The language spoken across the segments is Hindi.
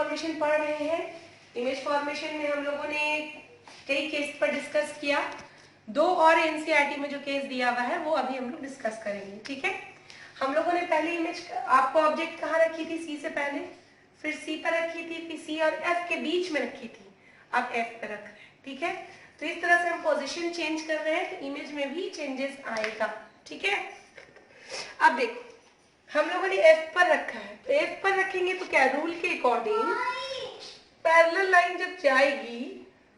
फॉर्मेशन पढ़ रहे हैं। इमेज फॉर्मेशन में हम लोगों ने कई केस पर डिस्कस किया। 2 और एनसीईआरटी में जो केस दिया हुआ है वो अभी हम लोग डिस्कस करेंगे। ठीक है, हम लोगों ने पहले इमेज आपको ऑब्जेक्ट कहाँ रखी थी, सी से पहले, फिर सी पर रखी थी, फिर सी और एफ के बीच में रखी थी, अब एफ पर रख रहे हैं। ठीक है, तो इस तरह से हम पोजीशन चेंज कर रहे हैं तो इमेज में भी चेंजेस आएगा। ठीक है, अब देखो हम लोगों ने एफ पर रखा है, तो एफ पर रखेंगे तो क्या रूल के अकॉर्डिंग पैरेलल लाइन जब जाएगी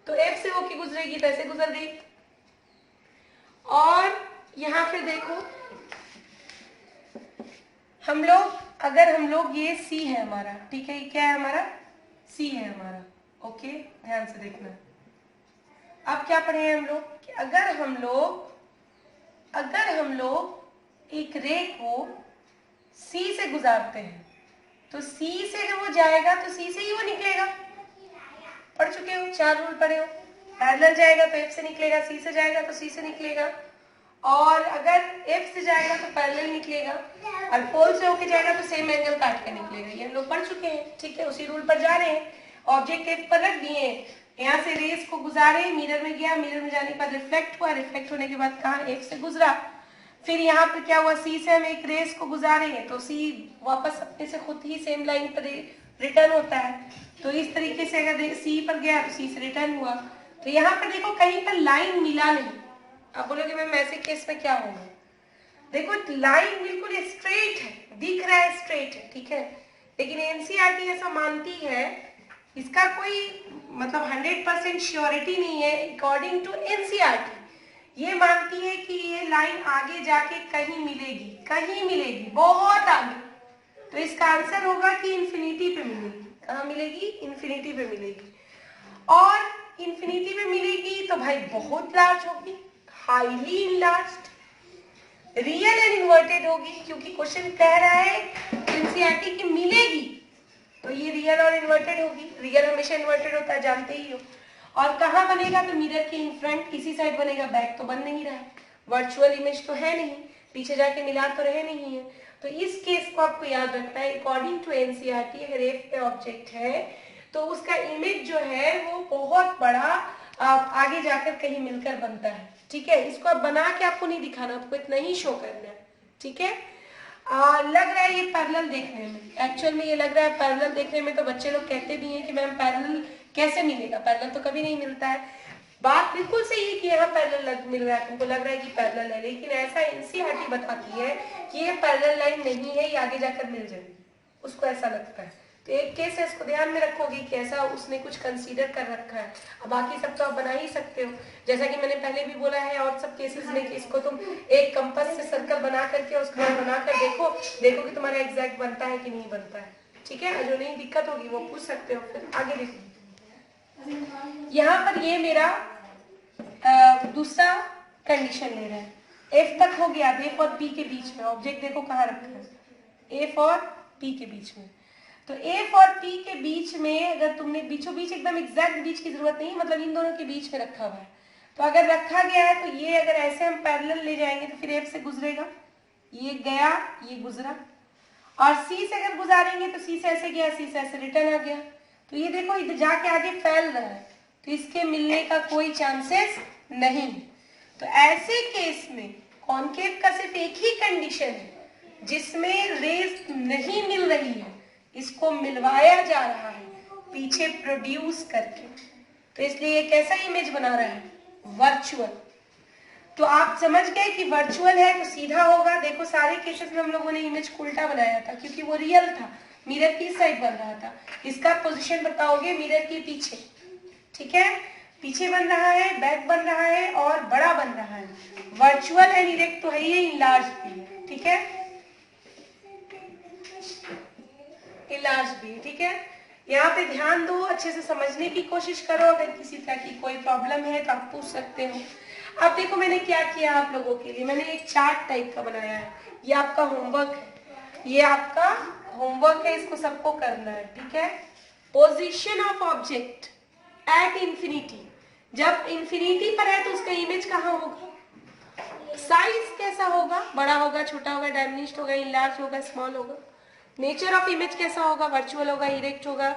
तो एफ से होके गुजरेगी, तो ऐसे गुजर गई। और यहां पे देखो हम लोग ये सी है हमारा, ठीक है, ये क्या है हमारा, सी है हमारा। ओके, ध्यान से देखना। अब क्या पढ़े हैं हम लोग कि अगर हम लोग एक रे को सी से गुजारते हैं तो सी से जब वो जाएगा तो सी से ही वो निकलेगा। पढ़ चुके हो, 4 रूल पढ़े हो। पैरेलल जाएगा तो एफ से निकलेगा, सी से जाएगा तो सी से निकलेगा, और अगर एफ से जाएगा तो पैरेलल निकलेगा, और पोल से होके जाएगा तो सेम एंगल काट के निकलेगा। ये हम लोग पढ़ चुके हैं। ठीक है, उसी रूल पर जा रहे हैं। ऑब्जेक्ट एफ पर रख दिए, यहाँ से रेस को गुजारे, मिरर में गया, मिरर में जाने के बाद रिफ्लेक्ट हुआ, रिफ्लेक्ट होने के बाद कहाँ एफ से गुजरा, फिर यहाँ पर क्या हुआ, सी से हम एक रेस को गुजारे तो सी वापस अपने से खुद ही सेम लाइन पर रिटर्न होता है। तो इस तरीके से अगर सी पर गया तो सी से रिटर्न हुआ। तो यहाँ पर देखो कहीं पर लाइन मिला नहीं। अब बोलोगे मैम ऐसे केस में क्या होगा, देखो लाइन बिल्कुल स्ट्रेट है, दिख रहा है स्ट्रेट है, ठीक है, लेकिन एनसीईआरटी ऐसा मानती है, इसका कोई मतलब 100% श्योरिटी नहीं है। अकॉर्डिंग टू एनसीईआरटी ये मानती है कि ये लाइन आगे जाके कहीं मिलेगी, बहुत आगे। तो इसका आंसर होगा कि इंफिनिटी पे मिलेगी। कहाँ मिलेगी, इंफिनिटी पे मिलेगी। और इंफिनिटी पे मिलेगी तो भाई बहुत लार्ज होगी, highly enlarged, real and inverted होगी, क्योंकि क्वेश्चन कह रहा है एनसीईआरटी की मिलेगी तो ये रियल और इन्वर्टेड होगी। रियल हमेशा इन्वर्टेड होता है, जानते ही हो। और कहाँ बनेगा, तो मिरर के इन फ्रंट, इसी साइड बनेगा, बैक तो बन नहीं रहा है, वर्चुअल इमेज तो है नहीं, पीछे जाके मिला तो रहे नहीं है। तो इस केस को आपको याद रखना है। अकॉर्डिंग टू एनसीईआरटी अगर एफ पे ऑब्जेक्ट है तो उसका इमेज जो है वो बहुत बड़ा आगे जाकर कहीं मिलकर बनता है। ठीक है, इसको आप बना के आपको नहीं दिखाना, आपको इतना ही शो करना है। ठीक है, लग रहा है ये पैरेलल देखने में, एक्चुअल में ये लग रहा है पैरेलल देखने में, तो बच्चे लोग कहते भी हैं कि मैम पैरेलल कैसे मिलेगा, पैरेलल तो कभी नहीं मिलता है। बात बिल्कुल सही है कि यहाँ पैरेलल मिल रहा है, तुमको लग रहा है कि पैरेलल है, लेकिन ऐसा एनसीईआरटी बताती है कि ये पैरेलल लाइन नहीं है, ये आगे जाकर मिल जाएगी, उसको ऐसा लगता है। तो एक केस है, इसको ध्यान में रखोगे कि ऐसा उसने कुछ कंसीडर कर रखा है। अब बाकी सब तो आप बना ही सकते हो, जैसा कि मैंने पहले भी बोला है, और सब केसेस में कि इसको तुम एक कंपास से सर्कल बना करके उसको बनाकर देखो कि तुम्हारा एग्जैक्ट बनता है कि नहीं बनता है। ठीक है, जो नहीं दिक्कत होगी वो पूछ सकते हो। फिर आगे देखो, यहाँ पर ये मेरा दूसरा कंडीशन ले रहा है, एफ तक हो गया, एफ और पी के बीच में ऑब्जेक्ट देखो कहाँ रखा है, एफ और पी के बीच में। तो एफ और पी के बीच में अगर तुमने बीचों बीच, एकदम एग्जैक्ट बीच की जरूरत नहीं, मतलब इन दोनों के बीच में रखा हुआ है, तो अगर रखा गया है तो ये अगर ऐसे हम पैरेलल ले जाएंगे तो फिर एफ से गुजरेगा, ये गया, ये गुजरा, और सी से अगर गुजारेंगे तो सी से ऐसे गया, सी से ऐसे रिटर्न आ गया, तो ये देखो इधर जाके आगे फैल रहा है, तो इसके मिलने का कोई चांसेस नहीं। तो ऐसे केस में कॉन्केव का सिर्फ एक ही कंडीशन है जिसमें रेज नहीं मिल रही है, इसको मिलवाया जा रहा है पीछे प्रोड्यूस करके, तो इसलिए ये कैसा इमेज बना रहा है, वर्चुअल। तो आप समझ गए कि वर्चुअल है तो सीधा होगा। देखो सारे केसेस में हम लोगों ने इमेज को उल्टा बनाया था क्योंकि वो रियल था, मिरर की साइड बन रहा था। इसका पोजीशन बताओगे मिरर के पीछे, ठीक है, पीछे बन रहा है, बैक बन रहा है और बड़ा बन रहा है। वर्चुअल एंड इरेक्ट तो है ही, इनलार्ज भी है, ठीक है, इनलार्ज भी, ठीक है। यहाँ पे ध्यान दो, अच्छे से समझने की कोशिश करो, अगर किसी तरह की कोई प्रॉब्लम है तो आप पूछ सकते हो। अब देखो मैंने क्या किया आप लोगों के लिए, मैंने एक चार्ट टाइप का बनाया है, ये आपका होमवर्क है, ये आपका होमवर्क है, इसको सबको करना है, ठीक है। Position of object at infinity, जब इंफिनिटी पर है तो उसका इमेज कहाँ होगा, साइज कैसा होगा, बड़ा होगा, छोटा होगा, डायमिनिश्ड होगा, इनलार्ज होगा, स्मॉल होगा, नेचर ऑफ इमेज कैसा होगा, वर्चुअल होगा, इरेक्ट होगा,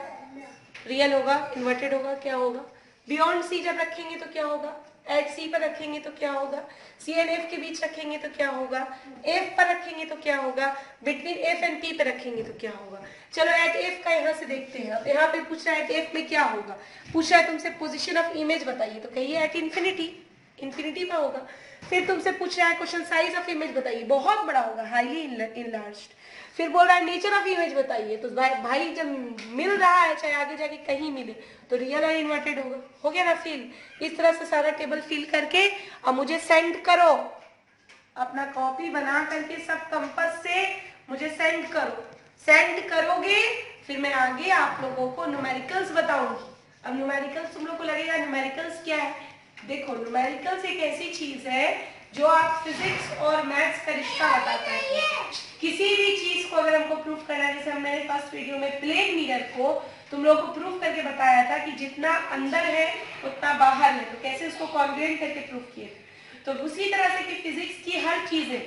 रियल होगा, इन्वर्टेड होगा, क्या होगा? बियॉन्ड सी जब रखेंगे तो क्या होगा? एट सी पर रखेंगे तो क्या होगा? सी एंड एफ के बीच रखेंगे तो क्या होगा? एफ पर रखेंगे तो क्या होगा? बिटवीन एफ एंड पी पर रखेंगे तो क्या होगा? चलो एट एफ का यहाँ से देखते हैं। अब यहाँ पे पूछ रहा है एट एफ में क्या होगा, पूछ रहा है तुमसे पोजीशन ऑफ इमेज बताइए, तो कहिए एट इन्फिनिटी, इन्फिनिटी पर होगा। फिर तुमसे पूछ रहा है क्वेश्चन साइज ऑफ इमेज बताइए, बहुत बड़ा होगा, हाईली इनलार्ज्ड। फिर बोल रहा है नेचर ऑफ इमेज बताइए, तो भाई जब मिल रहा है चाहे आगे जाके कहीं मिले तो रियल और इन्वर्टेड होगा। हो गया ना फिल? इस तरह से सारा टेबल फिल करके अब मुझे सेंड करो, अपना कॉपी बना करके सब कंपास से मुझे सेंड करो। सेंड करोगे फिर मैं आगे आप लोगों को न्यूमेरिकल्स बताऊंगी। अब न्यूमेरिकल्स तुम लोग को लगेगा न्यूमेरिकल्स क्या है? देखो न्यूमेरिकल्स एक ऐसी चीज है जो आप फिजिक्स और मैथ्स का रिश्ता बताता है। किसी भी चीज को अगर हमको प्रूफ करना है, जैसे हमने फर्स्ट वीडियो में प्लेन मिरर को तुम लोग को प्रूफ करके बताया था कि जितना अंदर है उतना बाहर है, तो कैसे उसको कॉन्ग्रुएंट करके प्रूफ किए। तो उसी तरह से कि फिजिक्स की हर चीजें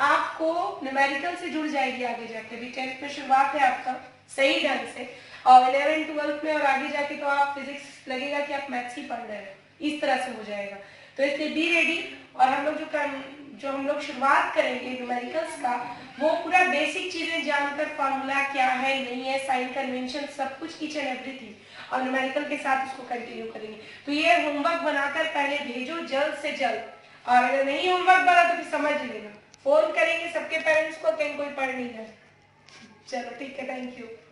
आपको न्यूमेरिकल से जुड़ जाएगी आगे जाके। अभी 10th में शुरुआत है आपका सही ढंग से, और 11th 12th में और आगे जाके तो आप फिजिक्स लगेगा कि आप मैथ्स ही पढ़ रहे हैं, इस तरह से हो जाएगा। तो इसलिए बी रेडी। और हम लोग जो हम लोग शुरुआत करेंगे न्यूमेरिकल्स का, वो पूरा बेसिक चीजें जानकर फार्मूला क्या है नहीं है, साइन कन्वेंशन, सब कुछ ईच एंड एवरीथिंग, और न्यूमेरिकल के साथ उसको कंटिन्यू करेंगे। तो ये होमवर्क बनाकर पहले भेजो जल्द से जल्द, और अगर नहीं होमवर्क बना तो फिर समझ लेना, फोन करेंगे सबके पेरेंट्स को, कहीं कोई पढ़ नहीं रहा। चलो ठीक है, थैंक यू।